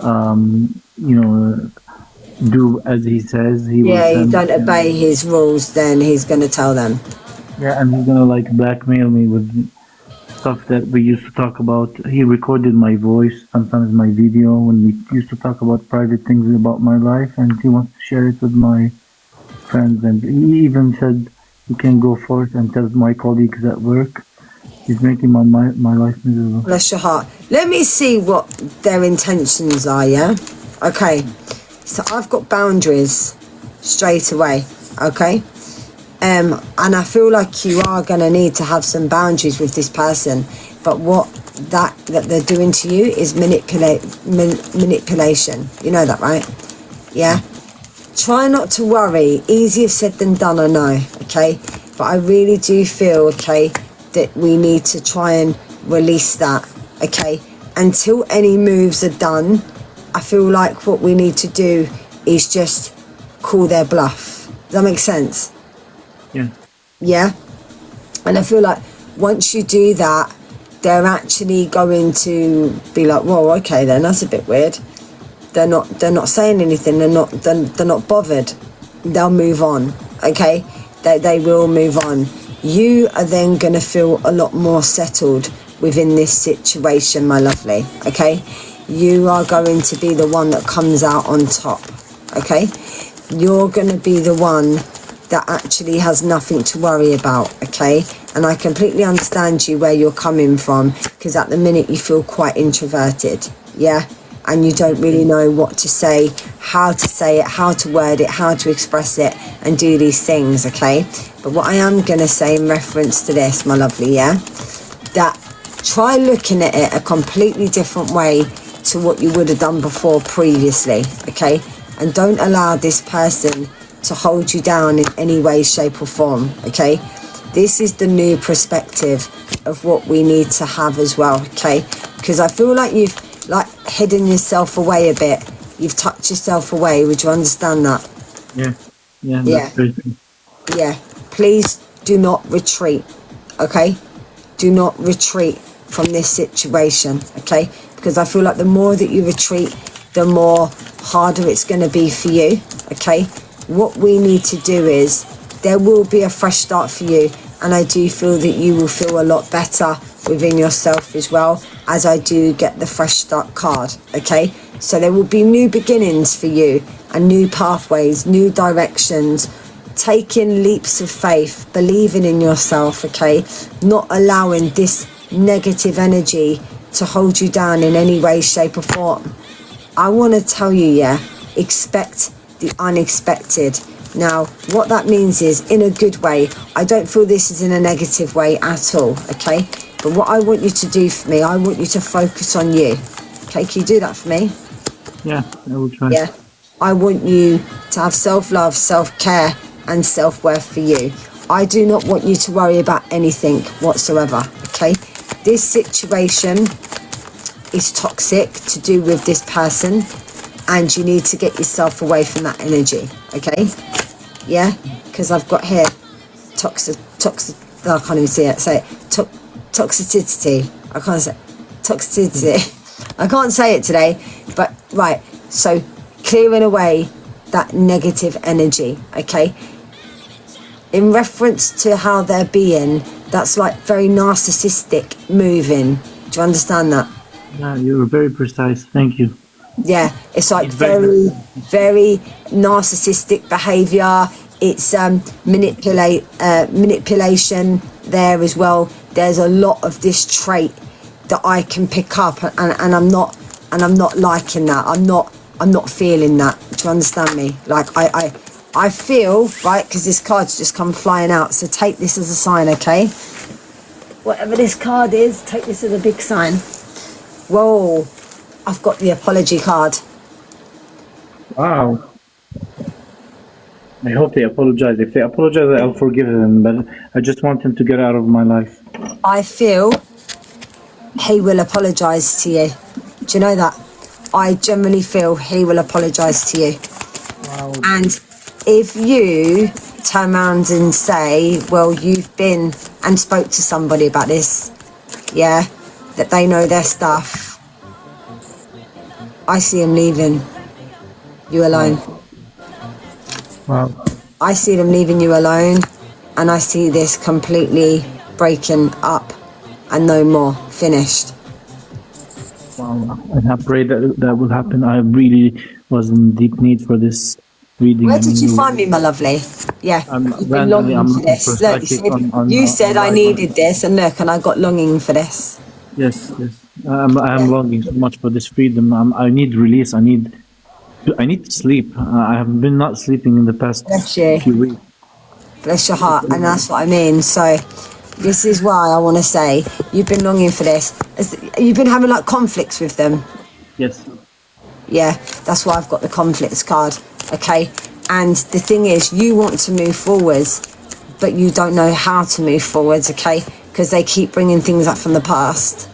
you know, do as he says. He will Yeah, you send, don't obey his rules, then he's going to tell them. yeah, and he's gonna like blackmail me with stuff that we used to talk about. He recorded my voice, sometimes my video, when we used to talk about private things about my life, and he wants to share it with my friends. And he even said he can go forth and tell my colleagues at work. He's making my life miserable. Bless your heart. Let me see what their intentions are, yeah? Okay. So I've got boundaries straight away, okay? And I feel like you are going to need to have some boundaries with this person. But what that they're doing to you is manipulation. You know that, right? Yeah? Try not to worry. Easier said than done, I know, okay? But I really do feel, okay, that we need to try and release that, okay? Until any moves are done, I feel like what we need to do is just call their bluff. Does that make sense? Yeah. Yeah? And I feel like once you do that, they're actually going to be like, whoa, okay then, that's a bit weird. They're not saying anything, they're not bothered. They'll move on, okay? They will move on. You are then going to feel a lot more settled within this situation, my lovely, okay? You are going to be the one that comes out on top, okay? You're going to be the one that actually has nothing to worry about, okay? And I completely understand you where you're coming from, because at the minute you feel quite introverted, yeah? And you don't really know what to say it, how to word it, how to express it, and do these things, okay? But what I am going to say in reference to this, my lovely, yeah, that try looking at it a completely different way to what you would have done before previously, okay? And don't allow this person to hold you down in any way, shape or form, okay? This is the new perspective of what we need to have as well, okay? Because I feel like you've like hidden yourself away a bit. You've tucked yourself away. Would you understand that? Yeah. Yeah. Yeah. That's very true. Yeah. Please do not retreat, okay? Do not retreat from this situation, okay? Because I feel like the more that you retreat, the more harder it's going to be for you, okay? What we need to do is, there will be a fresh start for you, and I do feel that you will feel a lot better within yourself as well, as I do get the fresh start card, okay? So there will be new beginnings for you, and new pathways, new directions, taking leaps of faith, believing in yourself, okay? Not allowing this negative energy to hold you down in any way, shape or form. I want to tell you, yeah, expect the unexpected. Now, what that means is, in a good way, I don't feel this is in a negative way at all, okay? But what I want you to do for me, I want you to focus on you. Okay, can you do that for me? Yeah, I will try. Yeah. I want you to have self-love, self-care and self-worth for you. I do not want you to worry about anything whatsoever, okay? This situation is toxic to do with this person, and you need to get yourself away from that energy, okay? Yeah, because I've got here toxic, I can't even see it, say it, toxicity, I can't say, toxicity, I can't say it today, but right, so clearing away that negative energy, okay? In reference to how they're being, that's like very narcissistic moving. Do you understand that? Yeah, you're very precise. Thank you. Yeah, it's like very, very narcissistic behaviour. It's manipulation there as well. There's a lot of this trait that I can pick up, and I'm not liking that. I'm not feeling that. Do you understand me? Like I feel, right, because this card's just come flying out, so take this as a sign, okay? Whatever this card is, take this as a big sign. Whoa, I've got the apology card. Wow. I hope they apologize. If they apologize, I'll forgive them, but I just want them to get out of my life. I feel he will apologise to you. Do you know that? I generally feel he will apologise to you. Wow. And if you turn around and say, well, you've been and spoke to somebody about this, yeah, that they know their stuff, I see him leaving you alone. Wow. I see them leaving you alone, and I see this completely breaking up and no more, finished. Wow. And I pray that that will happen. I really was in deep need for this reading. Where I did mean, you find me, my lovely? Yeah, you've been randomly longing I'm for looking for this. Look, psychic you said I online. needed this, and look, and I got longing for this. Yes, yes. I'm Yeah. longing so much for this freedom. I need release. I need to sleep. I have been not sleeping in the past Bless you. few weeks. Bless your heart, and that's what I mean. So, this is why I want to say you've been longing for this. You've been having like conflicts with them. Yes. Yeah, that's why I've got the conflicts card. Okay, and the thing is, you want to move forwards, but you don't know how to move forwards. Okay, because they keep bringing things up from the past.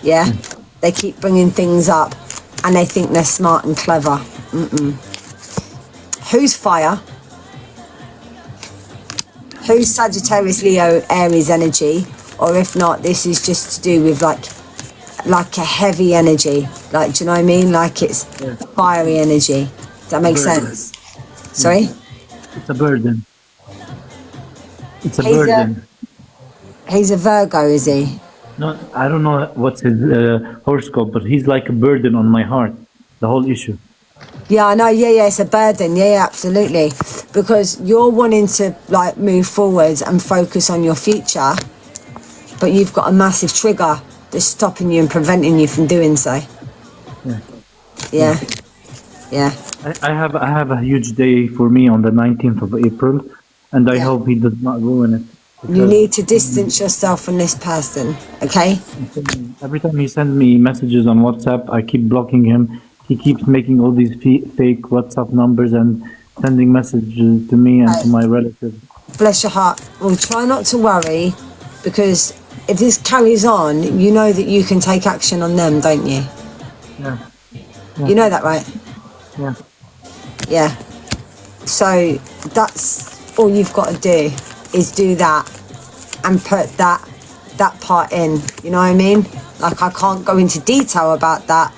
Yeah, they keep bringing things up, and they think they're smart and clever. Who's fire? Who's Sagittarius, Leo, Aries energy? Or if not, this is just to do with like a heavy energy. Like, do you know what I mean? Like it's fiery energy. Does that make sense? Sorry? It's a burden. It's a He's burden. He's a Virgo, is he? No, I don't know what's his horoscope, but he's like a burden on my heart. The whole issue. Yeah, I know. Yeah, it's a burden. Yeah, absolutely. Because you're wanting to like move forwards and focus on your future, but you've got a massive trigger that's stopping you and preventing you from doing so. Yeah. I have a huge day for me on the 19th of April, and I hope he does not ruin it. You need to distance yourself from this person, okay? Every time he sends me messages on WhatsApp, I keep blocking him. He keeps making all these fake WhatsApp numbers and sending messages to me and to my relatives. Bless your heart. Well, try not to worry, because if this carries on, you know that you can take action on them, don't you? Yeah. You know that, right? Yeah. Yeah. So that's all you've got to do, is do that and put that part in. You know what I mean? Like, I can't go into detail about that,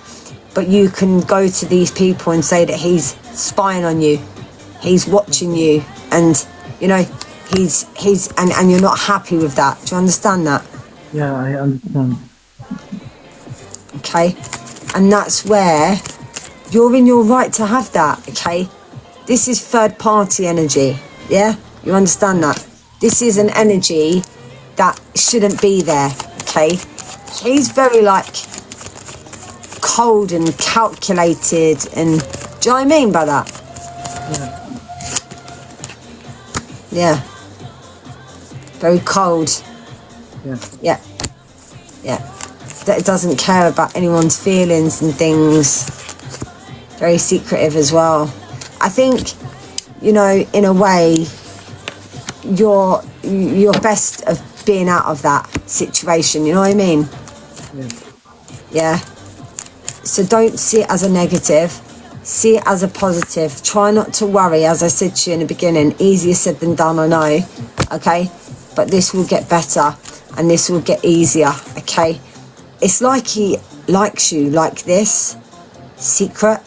but you can go to these people and say that he's spying on you, he's watching you, and you know he's and you're not happy with that. Do you understand that? Yeah, I understand. Okay, and that's where you're in your right to have that. Okay, this is third party energy. Yeah, you understand that? This is an energy that shouldn't be there. Okay, he's very like cold and calculated, and do you know what I mean by that? Yeah. Very cold. Yeah. That doesn't care about anyone's feelings and things. Very secretive as well. I think, you know, in a way, you're best of being out of that situation. You know what I mean? Yeah. So don't see it as a negative. See it as a positive. Try not to worry, as I said to you in the beginning. Easier said than done, I know. Okay? But this will get better and this will get easier. Okay? It's like he likes you like this. Secret.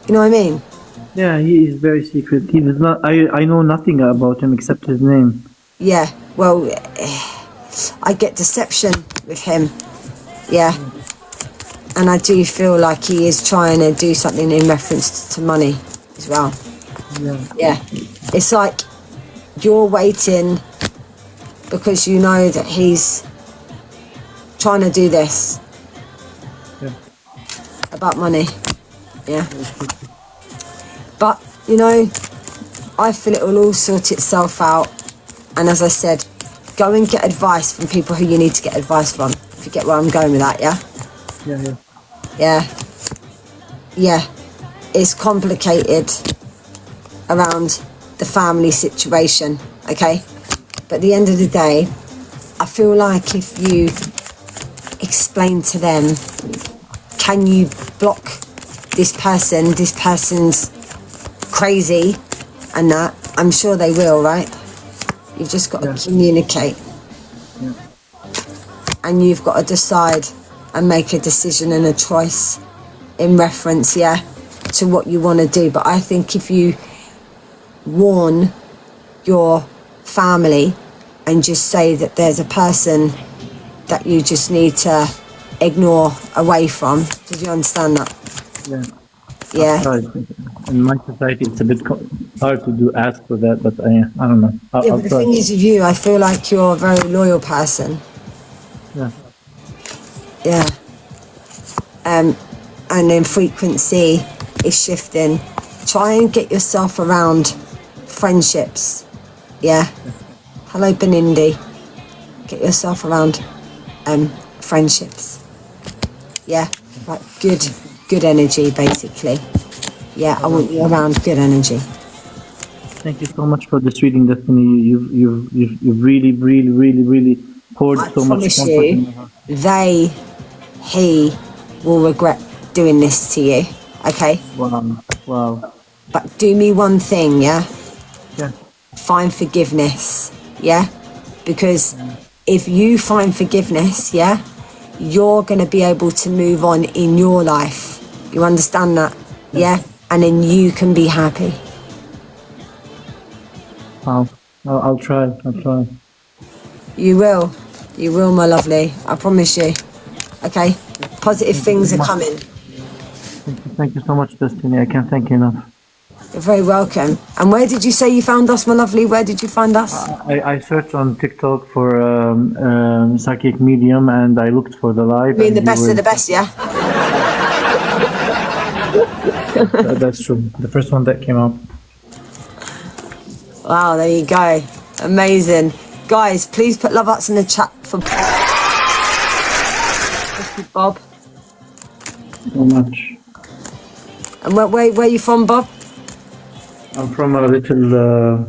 You know what I mean? Yeah, he is very secret. He does not. I know nothing about him except his name. Yeah. Well, I get deception with him. Yeah. And I do feel like he is trying to do something in reference to money as well. Yeah. It's like you're waiting because you know that he's trying to do this about money. Yeah. But, you know, I feel it will all sort itself out. And as I said, go and get advice from people who you need to get advice from. If you get where I'm going with that, yeah? Yeah. It's complicated around the family situation, okay? But at the end of the day, I feel like if you explain to them, can you block this person's crazy and that, I'm sure they will, right? You've just got to communicate. And you've got to decide and make a decision and a choice in reference, to what you want to do. But I think if you warn your family and just say that there's a person that you just need to ignore away from, did you understand that? Yeah. Yeah. In my society, it's a bit hard to ask for that, but I don't know. Yeah, I'll but the try. thing is with you, I feel like you're a very loyal person. Yeah. Yeah. And then frequency is shifting. Try and get yourself around friendships. Yeah. Hello, Benindi. Get yourself around friendships. Yeah. Like good energy, basically. Yeah, I want you around good energy. Thank you so much for this reading, Destiny. You've really poured I so much promise comfort in my you, heart. he will regret doing this to you. Okay? Wow. But do me one thing, yeah? Yeah. Find forgiveness, yeah? Because if you find forgiveness, yeah, you're going to be able to move on in your life. You understand that? Yeah? And then you can be happy. Wow. I'll try. You will, my lovely. I promise you. Okay? Positive things are coming. Thank you so much, Destiny. I can't thank you enough. You're very welcome. And where did you say you found us, my lovely? Where did you find us? I searched on TikTok for psychic medium, and I looked for the live. You mean and the best of the best, yeah? That's true. The first one that came up. Wow, there you go. Amazing. Guys, please put love hearts in the chat for Thank you, Bob. So much. And where are you from, Bob? I'm from a little.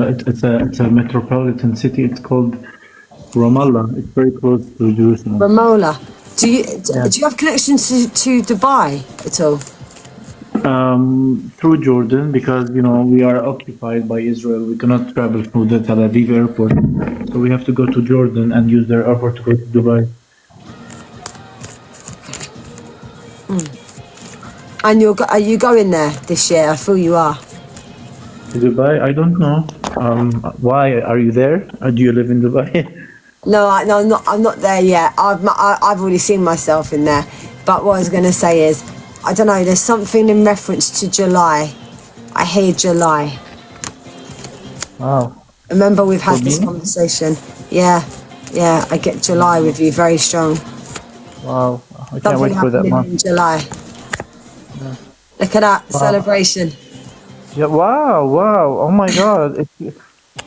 It's a metropolitan city. It's called Ramallah. It's very close to Jerusalem. Ramola. Do you have connections to Dubai at all? Through Jordan, because we are occupied by Israel. We cannot travel through the Tel Aviv airport, so we have to go to Jordan and use their airport to go to Dubai. And are you going there this year? I feel you are. To Dubai? I don't know. Why are you there? Do you live in Dubai? No, I'm not there yet. I've already seen myself in there. But what I was going to say is, I don't know, there's something in reference to July. I hear July. Wow. Remember, we've had this conversation. Yeah, I get July with you, very strong. Wow. I can't Something wait for that happening month. in July. Yeah. Look at that celebration. Yeah. Wow. Oh my God.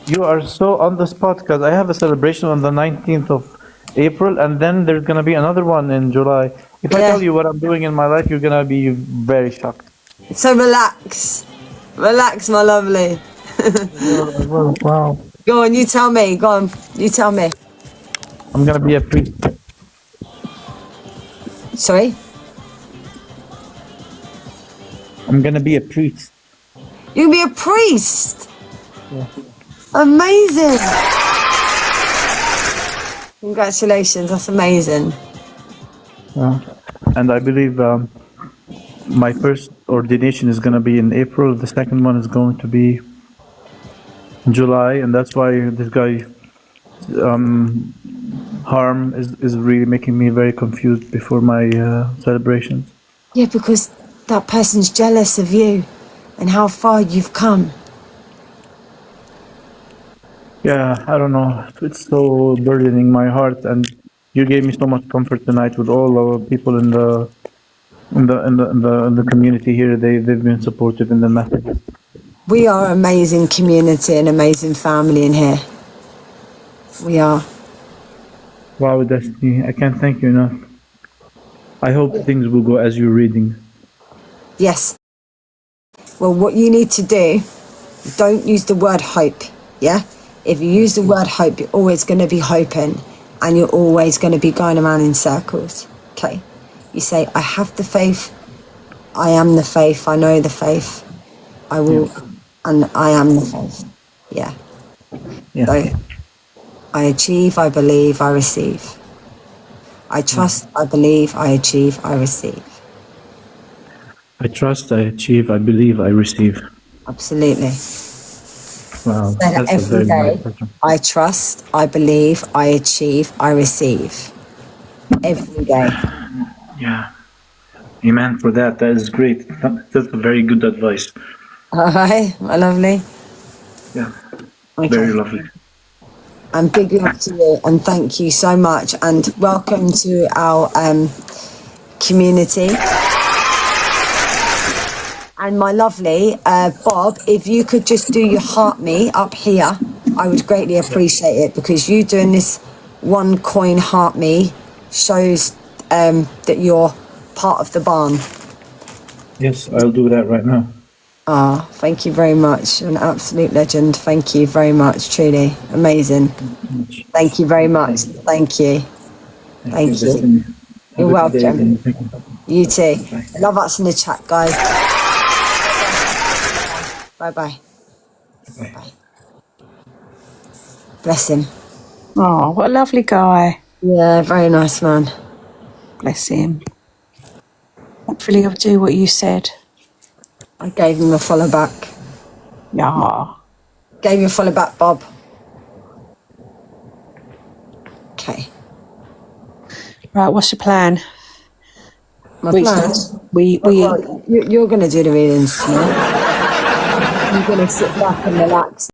You are so on the spot, because I have a celebration on the 19th of April, and then there's going to be another one in July. If I tell you what I'm doing in my life, you're going to be very shocked. So relax, my lovely. Wow. Go on, you tell me. I'm going to be a priest. Sorry? I'm going to be a priest. You'll be a priest? Yeah. Amazing. Congratulations, that's amazing. And I believe my first ordination is going to be in April. The second one is going to be in July, and that's why this guy Harm is really making me very confused before my celebrations. Yeah, because that person's jealous of you and how far you've come. Yeah, I don't know. It's so burdening my heart, and you gave me so much comfort tonight with all the people in the community here. They've been supportive in the messages. We are an amazing community, an amazing family in here. We are. Wow, Destiny, I can't thank you enough. I hope things will go as you're reading. Yes. Well, what you need to do, don't use the word hope, yeah? If you use the word hope, you're always going to be hoping, and you're always going to be going around in circles, okay? You say, I have the faith, I am the faith, I know the faith, I will, and I am the faith. Yeah. So, I achieve, I believe, I receive. I trust, I believe, I achieve, I receive. I trust, I achieve, I believe, I receive. Absolutely. Wow, Say that that's a every very nice day. question. I trust, I believe, I achieve, I receive. Every day. Yeah. Amen for that. That is great. That's a very good advice. All right, my lovely. Yeah. Very Okay. lovely. And big love to you, and thank you so much, and welcome to our community. And my lovely Bob, if you could just do your heart me up here, I would greatly appreciate it, because you doing this one coin heart me shows that you're part of the barn. Yes, I'll do that right now. Ah, thank you very much. An absolute legend. Thank you very much. Truly amazing. Thank you very much. Thank you. Thank you. Destiny. You're Have a good day, welcome. and thank you. You too. Bye. Love us in the chat, guys. Bye-bye. Bye. Bye. Bless him. Oh, what a lovely guy. Yeah, very nice man. Bless him. Hopefully he'll do what you said. I gave him a follow back. Yeah. Gave you a follow back, Bob. Okay. Right, what's your plan? My We- plan. We Well, you're going to do the readings tonight. You're going to sit back and relax.